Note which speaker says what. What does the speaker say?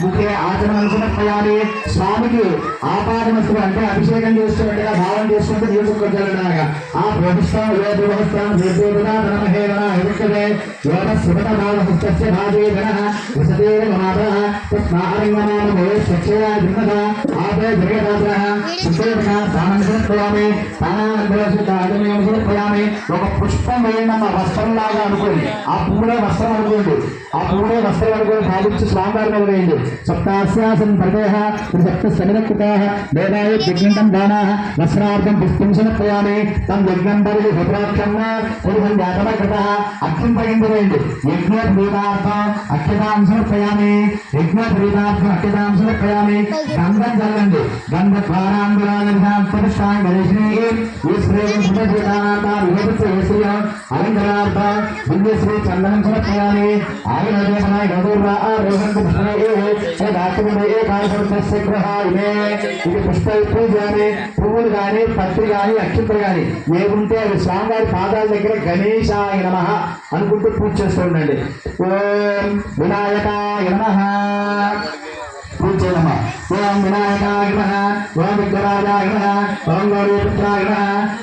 Speaker 1: ముఖ్య ఆచరణలు సమర్పయాలి. స్వామికి ఆపాదనస్తులు అంటే అభిషేకం చేస్తున్నట్టుగా భావం చేసుకుంటూ నీరు చల్లడాగా ఆ ప్రభుత్వం ఒక పుష్పం వేయడం వస్త్రం లాగా అనుకోండి. ఆ పువ్వులే వస్త్రం అనుకోండి. ఆ పువ్వులే వస్త్రం అనుకోని భావించి స్వామివారి మీద వేయండి. సప్తాస్యాసన్ ప్రదేహ సప్త సమిరకృత వేదాయ యజ్ఞం దానా వస్త్రార్థం పుష్పం సమర్పయామి. తం యజ్ఞం పరిధి భద్రాక్షం పురుషం జాతమకృత అక్షం పగించవేయండి. యజ్ఞోపరీతార్థం అక్షతాం సమర్పయామి. యజ్ఞోపరీతార్థం అక్షతాం సమర్పయామి. గంధం చల్లండి. గంధ అలంకరార్థ దివ్యశ్రీ చందనం సమర్పయామి. ఇది పుష్ప పూజాని పువ్వులు కానీ పత్రి కానీ అక్షంతలు కానీ ఏముంటే అవి స్వామివారి పాదాల దగ్గర గణేశాయ నమః అనుకుంటూ పూజ చేస్తూ ఉండండి. ఓం వినాయకాయ నమః పూజ చేయమ్మా. ఓం వినాయకాయ నమః. ఓం విఘ్నరాజాయ నమః. ఓం గౌరీపుత్రాయ నమః.